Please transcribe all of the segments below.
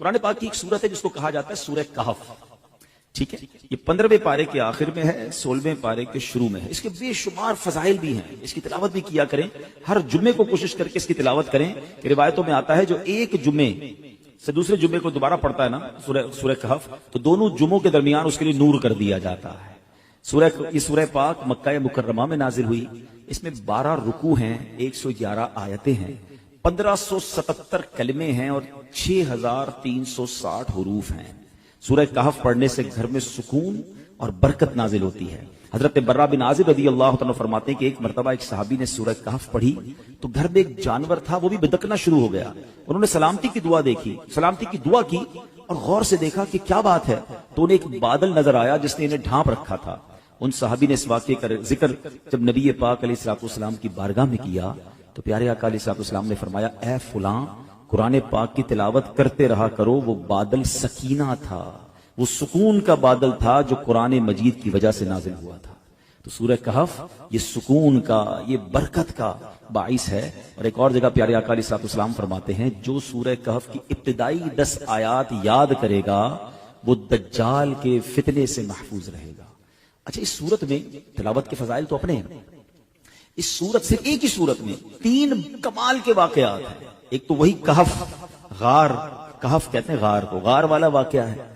قرآن پاک کی ایک سورت ہے جس کو کہا جاتا ہے سورہ کہف. ٹھیک ہے, یہ 15ویں پارے کے آخر میں ہے, 16ویں پارے کے شروع میں ہے. اس کے بے شمار فضائل بھی ہیں, اس کی تلاوت بھی کیا کریں. ہر جمعے کو کوشش کر کے اس کی تلاوت کریں. روایتوں میں آتا ہے جو ایک جمعے سے دوسرے جمعے کو دوبارہ پڑھتا ہے نا سورہ کہف, تو دونوں جمعوں کے درمیان اس کے لیے نور کر دیا جاتا ہے. یہ سورہ پاک مکہ مکرمہ میں نازل ہوئی. اس میں 12 رکوع ہیں, 111 آیتیں ہیں, 1577 کلمے ہیں اور 6360 حروف ہیں. سورہ کہف پڑھنے سے گھر میں سکون اور برکت نازل ہوتی ہے. حضرت برا بن عازب رضی اللہ تعالیٰ فرماتے ہیں کہ ایک مرتبہ ایک صحابی نے سورہ کہف پڑھی تو گھر میں ایک جانور تھا, وہ بھی بدکنا شروع ہو گیا. انہوں نے سلامتی کی دعا دیکھی, سلامتی کی دعا کی اور غور سے دیکھا کہ کیا بات ہے, تو انہیں ایک بادل نظر آیا جس نے انہیں ڈھانپ رکھا تھا. ان صحابی نے اس واقعے کا ذکر جب نبی پاک علیہ الصلوۃ والسلام کی بارگاہ میں کیا تو پیارے آقا علیہ الصلوۃ والسلام نے فرمایا, اے فلاں, قرآن پاک کی تلاوت کرتے رہا کرو. وہ بادل سکینہ تھا, وہ سکون کا بادل تھا جو قرآن مجید کی وجہ سے نازل ہوا تھا. تو سورہ کہف یہ سکون کا, یہ برکت کا باعث ہے. اور ایک اور جگہ پیارے آقا علیہ الصلوۃ والسلام فرماتے ہیں, جو سورہ کہف کی ابتدائی 10 آیات یاد کرے گا وہ دجال کے فتنے سے محفوظ رہے گا. اچھا, اس سورت میں تلاوت کے فضائل تو اپنے ہیں. اس سورت سے ایک ہی سورت میں 3 کمال کے واقعات ہیں. ایک تو وہی کہف, غار, کہف کہتے ہیں غار کو, غار والا واقعہ ہے.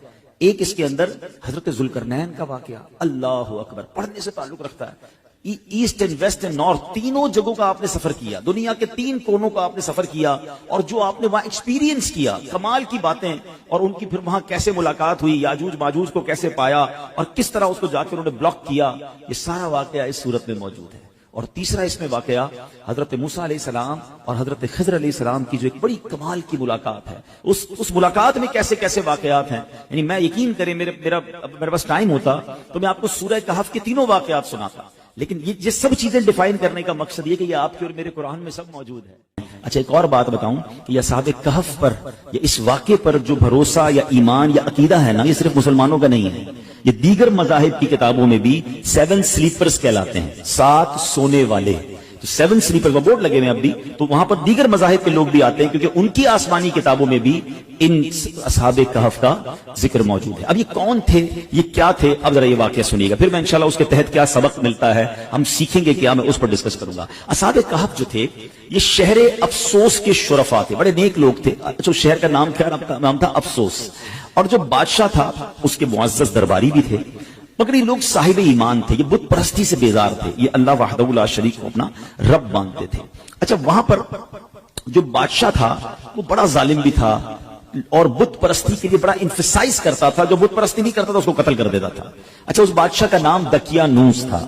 ایک اس کے اندر حضرت ذوالقرنین کا واقعہ, اللہ اکبر, پڑھنے سے تعلق رکھتا ہے. East and west and north, تینوں جگہوں کا آپ نے سفر کیا, دنیا کے 3 کونوں کا آپ نے سفر کیا, اور جو آپ نے وہاں ایکسپیرینس کیا, کمال کی باتیں, اور ان کی پھر وہاں کیسے ملاقات ہوئی, یاجوج ماجوج کو کیسے پایا اور کس طرح اس کو جا کے انہوں نے بلاک کیا, یہ سارا واقعہ اس صورت میں موجود ہے. اور تیسرا اس میں واقعہ حضرت موسیٰ علیہ السلام اور حضرت خضر علیہ السلام کی جو ایک بڑی کمال کی ملاقات ہے, اس ملاقات میں کیسے کیسے واقعات ہیں. یعنی میں یقین کریں میرے پاس ٹائم ہوتا تو میں آپ کو سورہ کہف کے تینوں واقعات سناتا, لیکن یہ سب چیزیں ڈیفائن کرنے کا مقصد یہ کہ یہ آپ کے اور میرے قرآن میں سب موجود ہے. اچھا, ایک اور بات بتاؤں کہ یہ اصحاب کہف پر, یہ اس واقعے پر جو بھروسہ یا ایمان یا عقیدہ ہے نا, یہ صرف مسلمانوں کا نہیں ہے. یہ دیگر مذاہب کی کتابوں میں بھی 7 سلیپرز کہلاتے ہیں, 7 سونے والے. تو 7 سلیپر وہ بورڈ لگے ہوئے اب بھی, تو وہاں پر دیگر مذاہب کے لوگ بھی آتے ہیں کیونکہ ان کی آسمانی کتابوں میں بھی ان اصحاب کہف کا ذکر موجود ہے. اب یہ کون تھے, یہ کیا تھے, اب ذرا یہ واقعہ سنیے گا, پھر میں انشاءاللہ اس کے تحت کیا سبق ملتا ہے ہم سیکھیں گے کیا, میں اس پر ڈسکس کروں گا. اصحاب کہف جو تھے یہ شہر افسوس کے شرفا تھے, بڑے نیک لوگ تھے. اچھا, شہر کا نام کیا نام تھا؟ افسوس. اور جو بادشاہ تھا اس کے معزز درباری بھی تھے, مگر یہ لوگ صاحب ایمان تھے, یہ بت پرستی سے بیزار تھے, یہ اللہ وحدہ لا شریک کو اپنا رب مانتے تھے. اچھا, وہاں پر جو بادشاہ تھا وہ بڑا ظالم بھی تھا اور بت پرستی کے لیے بڑا انفسائز کرتا تھا. جو بت پرستی نہیں کرتا تھا اس کو قتل کر دیتا تھا. اچھا, اس بادشاہ کا نام دقیانوس تھا.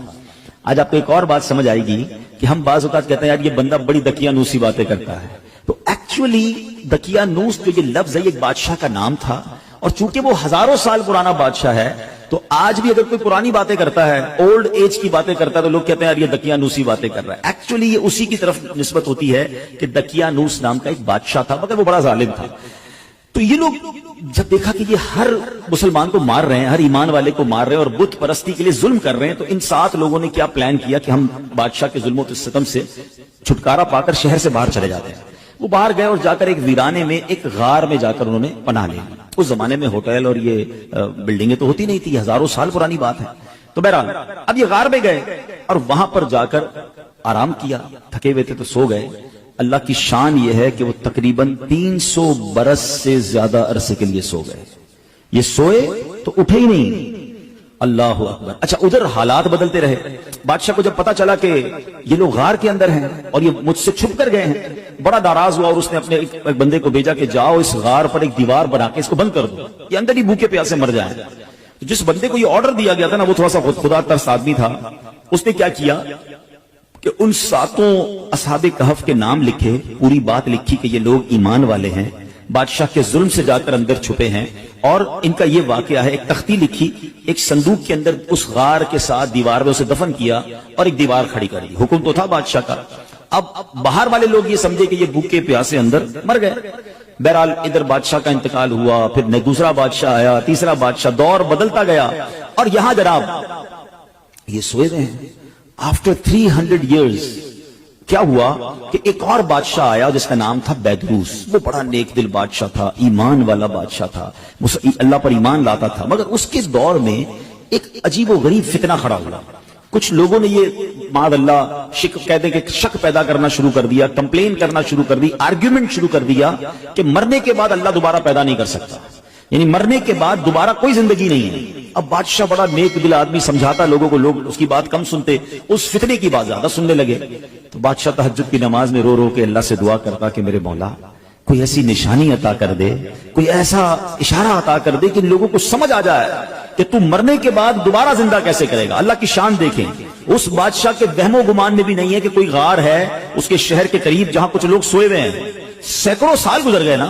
آج آپ کو ایک اور بات سمجھ آئے گی کہ ہم بعض اوقات کہتے ہیں یار یہ بندہ بڑی دقیانوسی باتیں کرتا ہے, تو ایکچولی دقیانوس جو یہ لفظ ہے یہ ایک بادشاہ کا نام تھا, اور چونکہ وہ ہزاروں سال پرانا بادشاہ ہے تو آج بھی اگر کوئی پرانی باتیں کرتا ہے, اولڈ ایج کی باتیں کرتا ہے, تو لوگ کہتے ہیں یار یہ دقیانوسی باتیں کر رہا ہے. ایکچولی یہ اسی کی طرف نسبت ہوتی ہے کہ دقیانوس نام کا ایک بادشاہ تھا, مگر وہ بڑا ظالم تھا. تو یہ لوگ جب دیکھا کہ یہ ہر مسلمان کو مار رہے ہیں, ہر ایمان والے کو مار رہے ہیں اور بت پرستی کے لیے ظلم کر رہے ہیں, تو ان 7 لوگوں نے کیا پلان کیا کہ ہم بادشاہ کے ظلم و ستم سے چھٹکارا پا کر شہر سے باہر چلے جاتے ہیں. وہ باہر گئے اور جا کر ایک ویرانے میں ایک غار میں جا کر انہوں نے پناہ لی. اس زمانے میں ہوٹل اور یہ بلڈنگیں تو ہوتی نہیں تھی, ہزاروں سال پرانی بات ہے. تو بہرحال اب یہ غار میں گئے اور وہاں پر جا کر آرام کیا, تھکے ہوئے تھے تو سو گئے. اللہ کی شان یہ ہے کہ وہ تقریباً 300 برس سے زیادہ عرصے کے لیے سو گئے. یہ سوئے تو اٹھے ہی نہیں. اللہ اکبر. اچھا, ادھر حالات بدلتے رہے. بادشاہ کو جب پتا چلا کہ یہ لوگ غار کے اندر ہیں اور یہ مجھ سے چھپ کر گئے ہیں, بڑا ناراض ہوا اور اس نے اپنے ایک بندے کو بھیجا کہ جاؤ اس غار پر ایک دیوار بنا کے اس کو بند کر دو, یہ اندر ہی بھوکے پیاسے مر جائیں. جس بندے کو یہ آرڈر دیا گیا تھا نا وہ تھوڑا سا خدا ترس آدمی تھا. اس نے کیا کیا کہ ان 7 اصحاب کہف کے نام لکھے, پوری بات لکھی کہ یہ لوگ ایمان والے ہیں, بادشاہ کے ظلم سے جا کر اندر چھپے ہیں, اور ان کا یہ واقعہ ہے. ایک تختی لکھی, ایک صندوق کے اندر اس غار کے ساتھ دیوار میں اسے دفن کیا اور ایک دیوار کھڑی کر دی. حکم تو تھا بادشاہ کا. اب باہر والے لوگ یہ سمجھے کہ یہ بھوکے پیاسے اندر مر گئے. بہرحال ادھر بادشاہ کا انتقال ہوا, پھر دوسرا بادشاہ آیا, تیسرا بادشاہ, دور بدلتا گیا. اور یہاں جناب یہ سوئے ہوئے ہیں. آفٹر 300 years کیا ہوا کہ ایک اور بادشاہ آیا جس کا نام تھا بیدروس. وہ بڑا نیک دل بادشاہ تھا, ایمان والا بادشاہ تھا, اللہ پر ایمان لاتا تھا. مگر اس کے دور میں ایک عجیب و غریب فتنہ کھڑا ہوا. کچھ لوگوں نے یہ معاذ اللہ کہتے کہ شک پیدا کرنا شروع کر دیا, کمپلین کرنا شروع کر دی, آرگیومنٹ شروع کر دیا کہ مرنے کے بعد اللہ دوبارہ پیدا نہیں کر سکتا, یعنی مرنے کے بعد دوبارہ کوئی زندگی نہیں ہے. اب بادشاہ بڑا نیک دل آدمی, سمجھاتا لوگوں کو, لوگ اس کی بات کم سنتے, اس فتنے کی بات زیادہ سننے لگے. تو بادشاہ تہجد کی نماز میں رو رو کے اللہ سے دعا کرتا کہ میرے مولا کوئی ایسی نشانی عطا کر دے, کوئی ایسا اشارہ عطا کر دے کہ لوگوں کو سمجھ آ جائے کہ تم مرنے کے بعد دوبارہ زندہ کیسے کرے گا. اللہ کی شان دیکھیں, اس بادشاہ کے وہم و گمان میں بھی نہیں ہے کہ کوئی غار ہے اس کے شہر کے قریب جہاں کچھ لوگ سوئے ہوئے ہیں. سینکڑوں سال گزر گئے نا.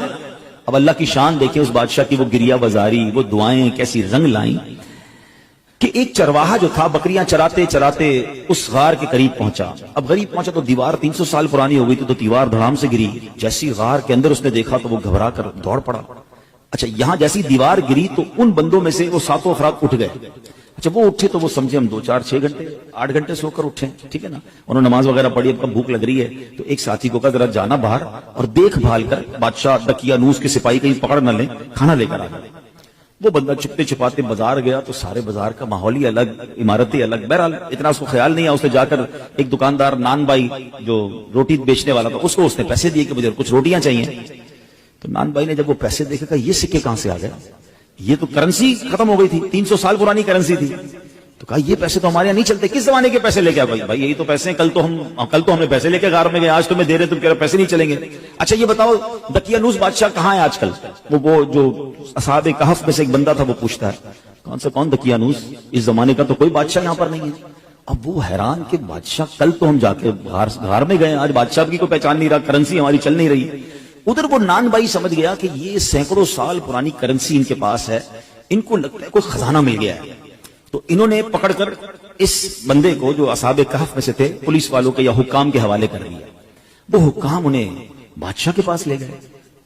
اب اللہ کی شان دیکھیں اس بادشاہ کی, وہ گریہ بازاری, وہ دعائیں کیسی رنگ لائیں کہ ایک چرواہا جو تھا بکریاں چراتے چراتے اس غار کے قریب پہنچا. اب غریب پہنچا تو دیوار 300 سال پرانی ہو گئی تھی, تو دیوار دھڑام سے گری. جیسی غار کے اندر اس نے دیکھا تو وہ گھبرا کر دوڑ پڑا. اچھا یہاں جیسی دیوار گری تو ان بندوں میں سے وہ 7 افراد اٹھ گئے. اچھا وہ اٹھے تو وہ سمجھے ہم 2 4 6 گھنٹے 8 گھنٹے سو کر اٹھے, ٹھیک ہے نا. انہوں نے نماز وغیرہ پڑھی, اب کا بھوک لگ رہی ہے. تو ایک ساتھی کو کہا ذرا جانا باہر اور دیکھ بھال کر بادشاہ دقیانوس کے سپاہی کہیں پکڑ نہ لیں, کھانا لے کر آ گئے. وہ بندہ چھپتے چھپاتے بازار گیا تو سارے بازار کا ماحول ہی الگ, عمارتیں الگ. بہرحال اتنا اس کو خیال نہیں آیا. اس نے جا کر ایک دکاندار نان بھائی جو روٹی بیچنے والا تھا, اس کو اس نے پیسے دیے کہ مجھے کچھ روٹیاں چاہیے. تو نان بھائی نے جب وہ پیسے دیکھے کہا یہ سکے کہاں سے آ گئے, یہ تو کرنسی ختم ہو گئی تھی, 300 سال پرانی کرنسی تھی. تو کہا یہ پیسے تو ہمارے یہاں نہیں چلتے, کس زمانے کے پیسے لے کے آئے؟ بھائی یہی تو پیسے ہیں, کل تو ہم نے پیسے لے کے غار میں گئے, آج تمہیں دے رہے, تم کہہ رہے پیسے نہیں چلیں گے. اچھا یہ بتاؤ دقیانوس بادشاہ کہاں ہے آج کل؟ وہ جو اصحاب کہف میں سے ایک بندہ تھا وہ پوچھتا ہے کون دقیانوس, اس زمانے کا تو کوئی بادشاہ یہاں پر نہیں ہے. اب وہ حیران کہ بادشاہ کل تو ہم جا کے غار میں گئے, آج بادشاہ کی کوئی پہچان نہیں رہا, کرنسی ہماری چل نہیں رہی. ادھر وہ نان بھائی سمجھ گیا کہ یہ سینکڑوں سال پرانی کرنسی ان کے پاس ہے, ان کو لگتا ہے کوئی خزانہ مل گیا ہے. تو انہوں نے پکڑ کر اس بندے کو جو اصحاب کہف میں سے تھے پولیس والوں کے یا حکام کے حوالے کر دیا. وہ حکام انہیں بادشاہ کے پاس لے گئے.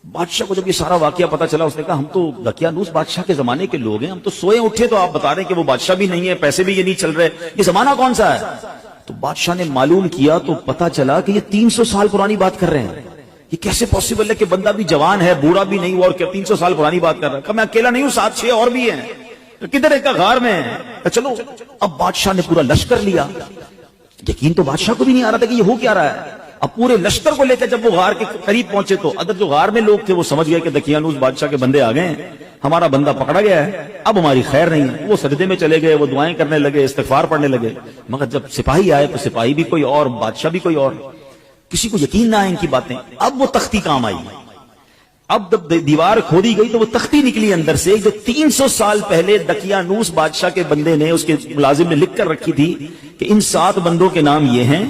بادشاہ کو جب یہ سارا واقعہ پتا چلا, اس نے کہا ہم تو دقیانوس بادشاہ کے زمانے کے لوگ ہیں, ہم تو سوئے اٹھے تو آپ بتا رہے ہیں کہ وہ بادشاہ بھی نہیں ہے, پیسے بھی یہ نہیں چل رہے, یہ زمانہ کون سا ہے؟ تو بادشاہ نے معلوم کیا تو پتا چلا کہ یہ 300 سال پرانی بات کر رہے ہیں. یہ کیسے پاسبل ہے کہ بندہ بھی جوان ہے, بوڑھا بھی نہیں ہوا, اور 300 سال پرانی بات کر رہا ہے. کہ میں اکیلا نہیں ہوں, 7 6 اور بھی ہیں. کدھر ایک غار میں ہے. چلو اب بادشاہ نے پورا لشکر لیا. یقین تو بادشاہ کو بھی نہیں آ رہا تھا کہ یہ ہو کیا رہا ہے. اب پورے لشکر کو لے کے جب وہ غار کے قریب پہنچے تو ادھر جو غار میں لوگ تھے وہ سمجھ گئے کہ دقیانوس بادشاہ کے بندے آ گئے ہیں, ہمارا بندہ پکڑا گیا ہے, اب ہماری خیر نہیں ہے. وہ سجدے میں چلے گئے, وہ دعائیں کرنے لگے, استغفار پڑھنے لگے. مگر جب سپاہی آئے تو سپاہی بھی کوئی اور, بادشاہ بھی کوئی اور. کسی کو یقین نہ آئے ان کی باتیں. اب وہ تختی کام آئی. اب جب دیوار کھودی گئی تو وہ تختی نکلی اندر سے, جو 300 سال پہلے دقیانوس بادشاہ کے بندے نے, اس کے ملازم نے لکھ کر رکھی تھی کہ ان 7 بندوں کے نام یہ ہیں,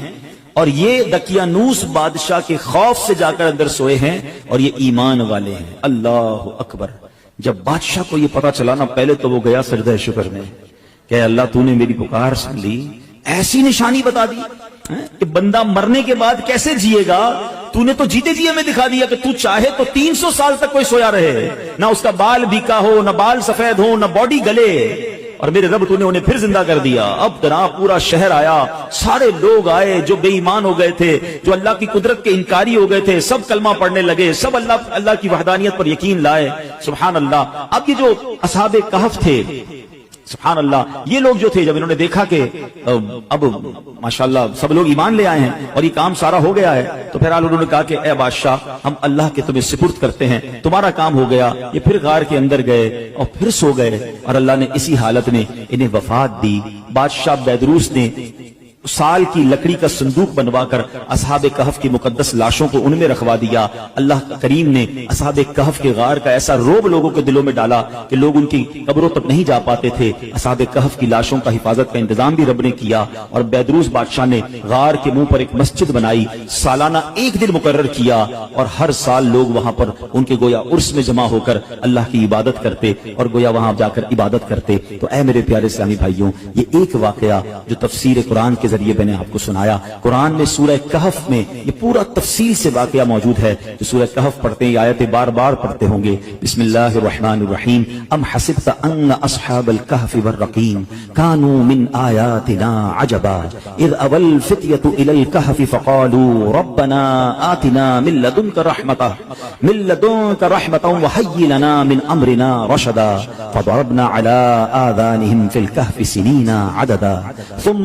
اور یہ دقیانوس بادشاہ کے خوف سے جا کر اندر سوئے ہیں, اور یہ ایمان والے ہیں. اللہ اکبر. جب بادشاہ کو یہ پتا چلا نا, پہلے تو وہ گیا سجدہ شکر میں کہ اللہ تو نے میری پکار سن لی, ایسی نشانی بتا دی کہ بندہ مرنے کے بعد کیسے جیے گا. تو نے تو جیتے جی ہمیں دکھا دیا کہ تو چاہے تو 300 سال تک کوئی سویا رہے, نہ اس کا بال بیکا ہو, نہ بال سفید ہو, نہ باڈی گلے, اور میرے رب تو نے انہیں پھر زندہ کر دیا. اب جناب پورا شہر آیا, سارے لوگ آئے جو بے ایمان ہو گئے تھے, جو اللہ کی قدرت کے انکاری ہو گئے تھے, سب کلمہ پڑھنے لگے, سب اللہ کی وحدانیت پر یقین لائے. سبحان اللہ. اب یہ جو اصحاب کہف تھے, سبحان اللہ, یہ لوگ جو تھے جب انہوں نے دیکھا کہ اب ماشاءاللہ سب لوگ ایمان لے آئے ہیں اور یہ کام سارا ہو گیا ہے, تو پھر انہوں نے کہا کہ اے بادشاہ ہم اللہ کے تمہیں سپرد کرتے ہیں, تمہارا کام ہو گیا. یہ پھر غار کے اندر گئے اور پھر سو گئے, اور اللہ نے اسی حالت میں انہیں وفات دی. بادشاہ بیدروس نے سال کی لکڑی کا صندوق بنوا کر اصحاب کہف کی مقدس لاشوں کو ان میں رکھوا دیا. اللہ کریم نے اصحاب کہف کے غار کا ایسا روب لوگوں کے دلوں میں ڈالا کہ لوگ ان کی قبروں تک نہیں جا پاتے تھے. اصحاب کہف کی لاشوں کا حفاظت کا انتظام بھی رب نے کیا, اور بیدروس بادشاہ نے غار کے منہ پر ایک مسجد بنائی, سالانہ ایک دن مقرر کیا, اور ہر سال لوگ وہاں پر ان کے گویا عرس میں جمع ہو کر اللہ کی عبادت کرتے, اور گویا وہاں جا کر عبادت کرتے. تو اے میرے پیارے اسلامی بھائیوں, یہ ایک واقعہ جو تفسیر قرآن کے ذریعے میں نے آپ کو سنایا. قرآن میں سورہ کہف میں یہ پورا تفصیل سے واقعہ موجود ہے. جو سورہ کہف پڑھتے ہیں یہ آیتیں بار بار پڑھتے ہوں گے. بسم اللہ الرحمن الرحیم. ام حسبت ان اصحاب الكهف والرقیم كانوا من آیاتنا عجبا اذ اوى الفتية الى الكهف فقالوا ربنا آتنا من لدنك رحمة وهيئ لنا من امرنا رشدا فضربنا على آذانهم في الكهف سنين عددا ثم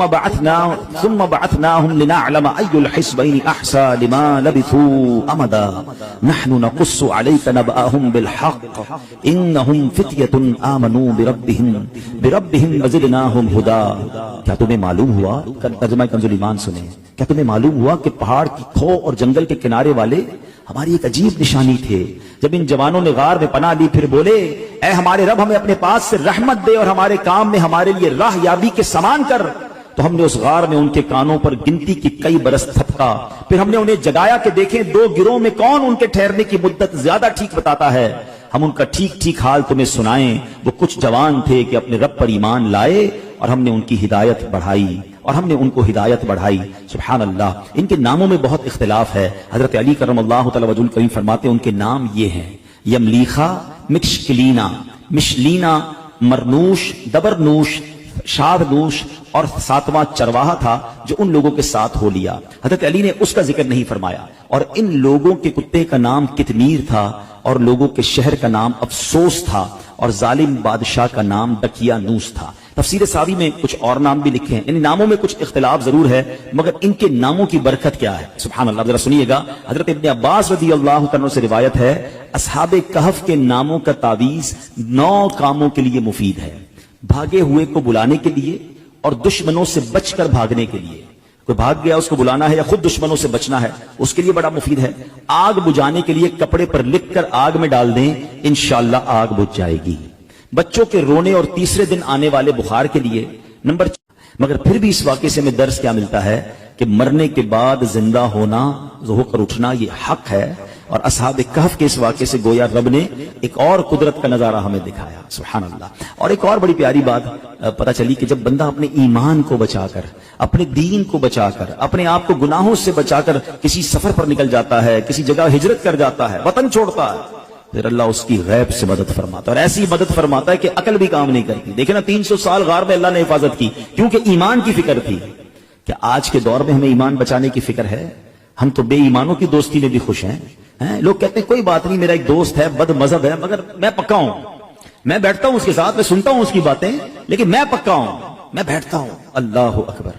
بعثناهم لنعلم أي الحزبين أحصى لما لبثوا أمدا نحن نقص عليك نبأهم بالحق إنهم فتية آمنوا بربهم وزدناهم هدى. کیا تمہیں معلوم ہوا, ترجمہ کنز الایمان سنیں, کیا تمہیں معلوم ہوا کہ پہاڑ کی کھو اور جنگل کے کنارے والے ہماری ایک عجیب نشانی تھے. جب ان جوانوں نے غار میں پناہ لی پھر بولے اے ہمارے رب ہمیں اپنے پاس سے رحمت دے اور ہمارے کام میں ہمارے لیے راہ یابی کے سامان کر, تو ہم نے اس غار میں ان کے کانوں پر گنتی کی کئی برس تھپکا. پھر ہم نے انہیں جگایا کہ دیکھیں دو گروہ میں کون ان کے ٹھہرنے کی مدت زیادہ ٹھیک بتاتا ہے. ہم ان کا ٹھیک ٹھیک حال تمہیں سنائیں. وہ کچھ جوان تھے کہ اپنے رب پر ایمان لائے اور ہم نے ان کی ہدایت بڑھائی سبحان اللہ. ان کے ناموں میں بہت اختلاف ہے. حضرت علی کرم اللہ تعالی وجہ الکریم فرماتے ہیں ان کے نام یہ ہیں یملیخا, مکشکلینا, مشلینا, مرنوش, دبرنوش, شادنوش اور ساتواں چرواہا تھا جو ان لوگوں کے ساتھ ہو لیا. حضرت علی نے اس کا ذکر نہیں فرمایا. اور ان لوگوں کے کتے کا نام کتمیر تھا اور لوگوں کے شہر کا نام افسوس تھا اور ظالم بادشاہ کا نام دکیانوس تھا. تفسیر ساوی میں کچھ اور نام بھی لکھے ہیں. ان ناموں میں کچھ اختلاف ضرور ہے مگر ان کے ناموں کی برکت کیا ہے سبحان اللہ. ذرا سنیے گا. حضرت ابن عباس رضی اللہ عنہ سے روایت ہے اصحاب کہف کے ناموں کا تعویذ 9 کاموں کے لیے مفید ہے. بھاگے ہوئے کو بلانے کے لیے اور دشمنوں سے بچ کر بھاگنے کے لیے. کوئی بھاگ گیا اس کو بلانا ہے یا خود دشمنوں سے بچنا ہے اس کے لیے بڑا مفید ہے. آگ بجھانے کے لیے کپڑے پر لکھ کر آگ میں ڈال دیں انشاءاللہ آگ بجھ جائے گی. بچوں کے رونے اور تیسرے دن آنے والے بخار کے لیے. نمبر 4 مگر پھر بھی اس واقعے سے ہمیں درس کیا ملتا ہے کہ مرنے کے بعد زندہ ہونا, ہو کر اٹھنا یہ حق ہے. اور اصحاب کہف کے اس واقعے سے گویا رب نے ایک اور قدرت کا نظارہ ہمیں دکھایا سبحان اللہ. اور ایک اور بڑی پیاری بات پتہ چلی کہ جب بندہ اپنے ایمان کو بچا کر, اپنے دین کو بچا کر, اپنے آپ کو گناہوں سے بچا کر کسی سفر پر نکل جاتا ہے, کسی جگہ ہجرت کر جاتا ہے, وطن چھوڑتا ہے, پھر اللہ اس کی غیب سے مدد فرماتا ہے. اور ایسی مدد فرماتا ہے کہ عقل بھی کام نہیں کرتی. دیکھیں نا 300 سال غار میں اللہ نے حفاظت کی کیونکہ ایمان کی فکر تھی. کیا آج کے دور میں ہمیں ایمان بچانے کی فکر ہے؟ ہم تو بے ایمانوں کی دوستی میں بھی خوش ہیں. لوگ کہتے ہیں کوئی بات نہیں میرا ایک دوست ہے بد مذہب ہے مگر میں پکا ہوں, میں بیٹھتا ہوں اس کے ساتھ, میں سنتا ہوں اس کی باتیں لیکن میں پکا ہوں, میں بیٹھتا ہوں. اللہ اکبر.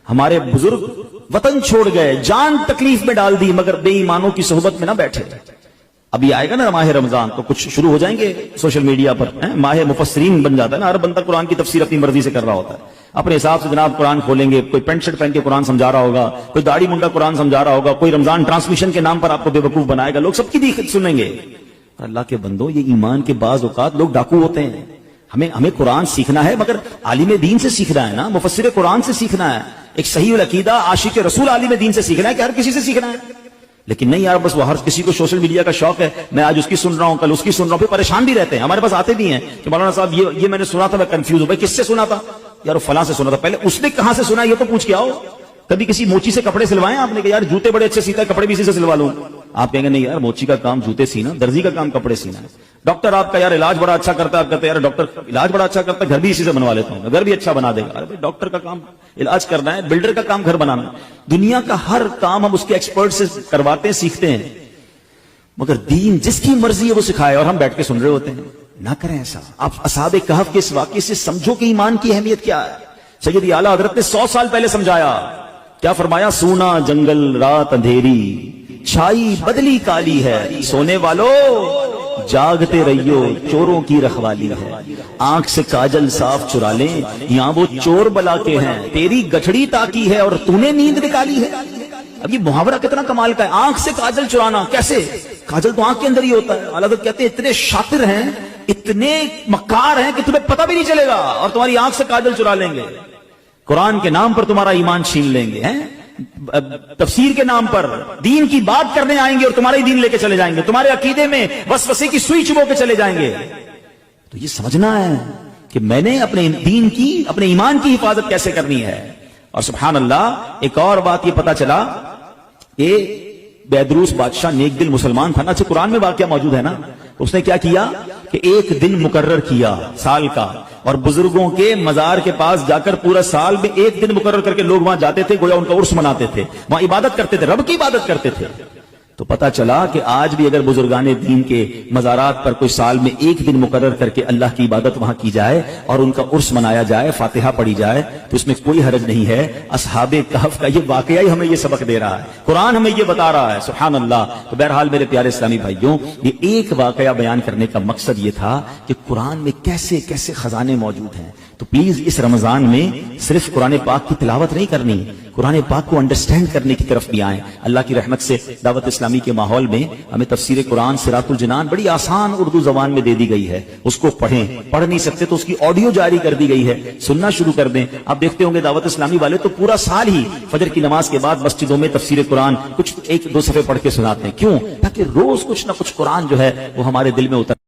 ہمارے بزرگ وطن چھوڑ گئے, جان تکلیف میں ڈال دی مگر بے ایمانوں کی صحبت میں نہ بیٹھے. ابھی آئے گا نا ماہ رمضان تو کچھ شروع ہو جائیں گے سوشل میڈیا پر, ماہ مفسرین بن جاتا ہے نا, ہر بندہ قرآن کی تفسیر اپنی مرضی سے کر رہا ہوتا ہے. اپنے حساب سے جناب قرآن کھولیں گے, کوئی پینٹ شرٹ پہن کے قرآن سمجھا رہا ہوگا, کوئی داڑھی منڈا قرآن سمجھا رہا ہوگا, کوئی رمضان ٹرانسمیشن کے نام پر آپ کو بے وقوف بنائے گا. لوگ سب کی بھی سنیں گے. اللہ کے بندو یہ ایمان کے بعض اوقات لوگ ڈاکو ہوتے ہیں. ہمیں قرآن سیکھنا ہے مگر عالم دین سے سیکھنا ہے نا, مفسر قرآن سے سیکھنا ہے. ایک صحیح العقیدہ عاشق رسول عالم دین سے سیکھنا ہے کہ ہر کسی سے سیکھنا ہے. لیکن نہیں یار بس وہ ہر کسی کو سوشل میڈیا کا شوق ہے, میں آج اس کی سن رہا ہوں کل اس کی سن رہا ہوں, پھر پریشان بھی رہتے ہیں. ہمارے پاس آتے بھی ہیں کہ مولانا صاحب یہ میں نے سنا تھا, میں کنفیوز ہوں. بھائی کس سے سنا تھا؟ یار وہ فلاں سے سنا تھا. پہلے اس نے کہاں سے سنا یہ تو پوچھ کے آؤ. کبھی کسی موچی سے کپڑے سلوائے آپ نے کہ یار جوتے بڑے اچھے سیتا ہے, کپڑے بھی اسی سے سلوا لوں. آپ کہیں گے نہیں یار موچی کا کام جوتے سینا, درزی کا کام کپڑے سینا ہے. ڈاکٹر آپ کا یار علاج بڑا اچھا کرتا ہے, آپ کہتے ہیں یار ڈاکٹر علاج بڑا اچھا کرتا ہے, گھر بھی اسی سے بنوا لیتا ہوں, گھر بھی اچھا بنا دے گا. ڈاکٹر کا کام علاج کرنا ہے, بلڈر کا کام گھر بنانا ہے. دنیا کا ہر کام ہم اس کے ایکسپرٹ سے کرواتے ہیں, سیکھتے ہیں, مگر دین جس کی مرضی ہے وہ سکھائے اور ہم بیٹھ کے سن رہے ہوتے ہیں. نہ کریں ایسا. آپ اصحاب کہف کے اس واقعے سے سمجھو کہ ایمان کی اہمیت کیا ہے. سید اعلیٰ حضرت نے 100 سال پہلے سمجھایا. کیا فرمایا؟ سونا جنگل رات اندھیری, چھائی بدلی کالی ہے, سونے والو جاگتے رہیو چوروں کی رکھوالی ہے. آنکھ سے کاجل صاف چرا لیں, یہاں وہ چور بلا کے ہیں, تیری گٹھڑی تاکی ہے اور تو نے نیند نکالی ہے. اب یہ محاورہ کتنا کمال کا ہے, آنکھ سے کاجل چرانا. کیسے؟ کاجل تو آنکھ کے اندر ہی ہوتا ہے. اعلیٰ حضرت کہتے ہیں اتنے شاطر ہیں, اتنے مکار ہیں کہ تمہیں پتہ بھی نہیں چلے گا اور تمہاری آنکھ سے کاجل چرا لیں گے. قرآن کے نام پر تمہارا ایمان چھین لیں گے, تفسیر کے نام پر دین کی بات کرنے آئیں گے اور تمہارا ہی دین لے کے چلے جائیں گے, تمہارے عقیدے میں وسوسے کی سوئی چبو کے چلے جائیں گے. تو یہ سمجھنا ہے کہ میں نے اپنے دین کی, اپنے ایمان کی حفاظت کیسے کرنی ہے. اور سبحان اللہ ایک اور بات یہ پتا چلا کہ بیدروس بادشاہ نیک دل مسلمان تھا نا، اچھا قرآن میں واقعہ موجود ہے نا، اس نے کیا کیا کہ ایک دن مقرر کیا سال کا، اور بزرگوں کے مزار کے پاس جا کر پورا سال میں ایک دن مقرر کر کے لوگ وہاں جاتے تھے، گویا ان کا عرس مناتے تھے، وہاں عبادت کرتے تھے، رب کی عبادت کرتے تھے۔ تو پتا چلا کہ آج بھی اگر بزرگان دین کے مزارات پر کوئی سال میں ایک دن مقرر کر کے اللہ کی عبادت وہاں کی جائے اور ان کا عرس منایا جائے، فاتحہ پڑھی جائے، تو اس میں کوئی حرج نہیں ہے۔ اصحاب کہف کا یہ واقعہ ہی ہمیں یہ سبق دے رہا ہے، قرآن ہمیں یہ بتا رہا ہے، سبحان اللہ۔ تو بہرحال میرے پیارے اسلامی بھائیوں، یہ ایک واقعہ بیان کرنے کا مقصد یہ تھا کہ قرآن میں کیسے کیسے خزانے موجود ہیں۔ تو پلیز اس رمضان میں صرف قرآن پاک کی تلاوت نہیں کرنی، قرآن پاک کو انڈرسٹینڈ کرنے کی طرف بھی آئیں۔ اللہ کی رحمت سے دعوت اسلامی کے ماحول میں ہمیں تفسیر قرآن صراط الجنان بڑی آسان اردو زبان میں دے دی گئی ہے، اس کو پڑھیں، پڑھ نہیں سکتے تو اس کی آڈیو جاری کر دی گئی ہے، سننا شروع کر دیں۔ آپ دیکھتے ہوں گے دعوت اسلامی والے تو پورا سال ہی فجر کی نماز کے بعد مسجدوں میں تفسیر قرآن کچھ ایک دو صفحے پڑھ کے سناتے ہیں، کیوں؟ تاکہ روز کچھ نہ کچھ قرآن جو ہے وہ ہمارے دل میں اتر